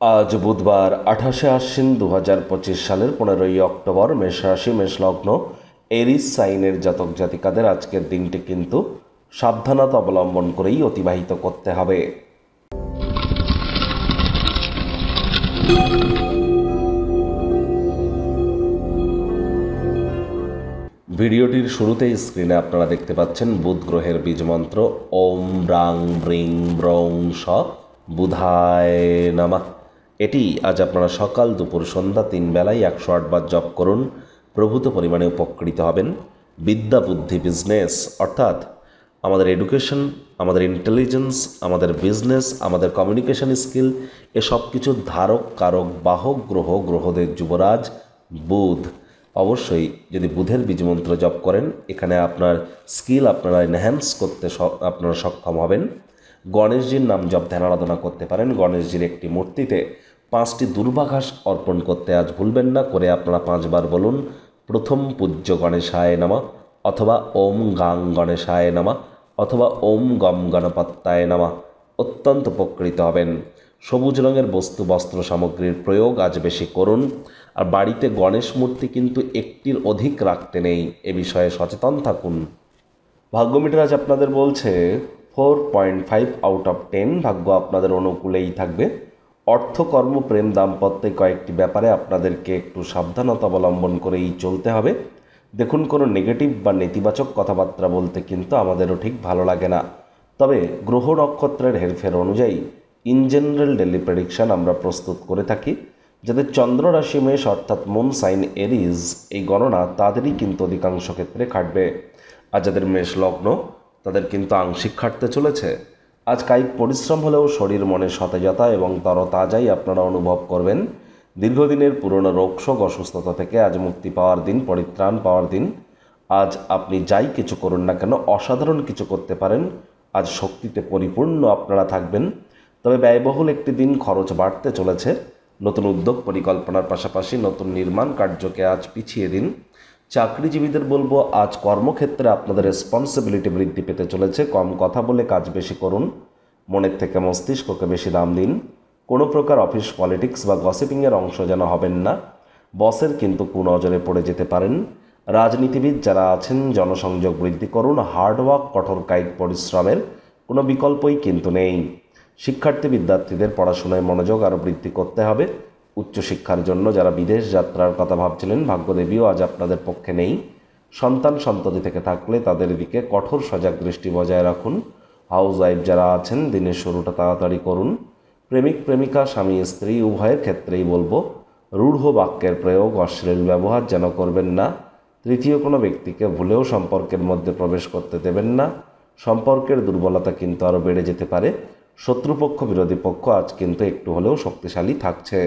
আজ বুধবার 28শে আশ্বিন 2025 সালের 15ই অক্টোবর। মেষ রাশি, মেষ লগ্ন, এরিস সাইনের জাতক জাতিকাদের আজকের দিনটি কিন্তু সাবধানতা অবলম্বন করেই অতিবাহিত করতে হবে। ভিডিওটির শুরুতেই স্ক্রিনে আপনারা দেখতে পাচ্ছেন বুধ গ্রহের বীজ মন্ত্র ওম ব্রাং ব্রিং ব্রং স বুধায় নামা। এটি আজ আপনারা সকাল দুপুর সন্ধ্যা 3 বেলায় 108 বার জপ করুন। প্রভূত পরিমাণে উপকৃত হবেন। বিদ্যা বুদ্ধি বিজনেস অর্থাৎ আমাদের এডুকেশন, আমাদের ইন্টেলিজেন্স, আমাদের বিজনেস, আমাদের কমিউনিকেশন স্কিল, এসব কিছুর ধারক কারক বাহক গ্রহ, গ্রহদের যুবরাজ বুধ। অবশ্যই যদি বুধের বীজমন্ত্র জপ করেন, এখানে আপনার স্কিল আপনারা এনহ্যান্স করতে আপনারা সক্ষম হবেন। গণেশজির নাম জপ ধ্যান আরাধনা করতে পারেন। গণেশজির একটি মূর্তিতে 5টি দুর্বাঘাস অর্পণ করতে আজ ভুলবেন না। করে আপনারা 5 বার বলুন প্রথম পূজ্য গণেশায় নমঃ, অথবা ওম গাং গণেশায় নমঃ, অথবা ওম গম গণপত্যায় নমঃ। অত্যন্ত উপকৃত হবেন। সবুজ রঙের বস্তু বস্ত্র সামগ্রীর প্রয়োগ আজ বেশি করুন। আর বাড়িতে গণেশ মূর্তি কিন্তু একটির অধিক রাখতে নেই, এ বিষয়ে সচেতন থাকুন। ভাগ্যমিটার আজ আপনাদের বলছে 4.5 আউট অফ 10। ভাগ্য আপনাদের অনুকূলেই থাকবে। অর্থ, কর্ম, প্রেম, দাম্পত্যে কয়েকটি ব্যাপারে আপনাদেরকে একটু সাবধানতা অবলম্বন করেই চলতে হবে। দেখুন, কোনো নেগেটিভ বা নেতিবাচক কথাবার্তা বলতে কিন্তু আমাদেরও ঠিক ভালো লাগে না। তবে গ্রহ নক্ষত্রের হেরফের অনুযায়ী ইন জেনারেল ডেলি প্রেডিকশন আমরা প্রস্তুত করে থাকি। যাদের চন্দ্র রাশি মেষ অর্থাৎ মুন সাইন এরিজ, এই গণনা তাদেরই কিন্তু অধিকাংশ ক্ষেত্রে খাটবে। আর যাদের মেষ লগ্ন, তাদের কিন্তু আংশিক খাটতে চলেছে। আজ কায়িক পরিশ্রম হলেও শরীর মনে সতেজতা এবং তরতাজাই আপনারা অনুভব করবেন। দীর্ঘদিনের পুরনো রোগশোক অসুস্থতা থেকে আজ মুক্তি পাওয়ার দিন, পরিত্রাণ পাওয়ার দিন। আজ আপনি যাই কিছু করুন না কেন, অসাধারণ কিছু করতে পারেন। আজ শক্তিতে পরিপূর্ণ আপনারা থাকবেন। তবে ব্যয়বহুল একটি দিন, খরচ বাড়তে চলেছে। নতুন উদ্যোগ পরিকল্পনার পাশাপাশি নতুন নির্মাণ কার্যকে আজ পিছিয়ে দিন। চাকরিজীবীদের বলবো, আজ কর্মক্ষেত্রে আপনাদের রেসপন্সিবিলিটি বৃদ্ধি পেতে চলেছে। কম কথা বলে কাজ বেশি করুন। মনের থেকে মস্তিষ্ককে বেশি দাম দিন। কোনো প্রকার অফিস পলিটিক্স বা গসিপিংয়ের অংশ যেন হবেন না। বসের কিন্তু কুনজরে পড়ে যেতে পারেন। রাজনীতিবিদ যারা আছেন, জনসংযোগ বৃদ্ধি করুন। হার্ডওয়ার্ক, কঠোর কায়িক পরিশ্রমের কোনো বিকল্পই কিন্তু নেই। শিক্ষার্থী বিদ্যার্থীদের পড়াশোনায় মনোযোগ আরও বৃদ্ধি করতে হবে। উচ্চশিক্ষার জন্য যারা বিদেশ যাত্রার কথা ভাবছিলেন, ভাগ্যদেবীও আজ আপনাদের পক্ষে নেই। সন্তান সন্ততি থেকে থাকলে তাদের দিকে কঠোর সজাগ দৃষ্টি বজায় রাখুন। হাউস ওয়াইফ যারা আছেন, দিনের শুরুটা তাড়াতাড়ি করুন। প্রেমিক প্রেমিকা, স্বামী স্ত্রী উভয়ের ক্ষেত্রেই বলবো, রূঢ় বাক্যের প্রয়োগ, অশ্লীল ব্যবহার যেন করবেন না। তৃতীয় কোনো ব্যক্তিকে ভুলেও সম্পর্কের মধ্যে প্রবেশ করতে দেবেন না। সম্পর্কের দুর্বলতা কিন্তু আরও বেড়ে যেতে পারে। শত্রুপক্ষ, বিরোধী পক্ষ আজ কিন্তু একটু হলেও শক্তিশালী থাকছে।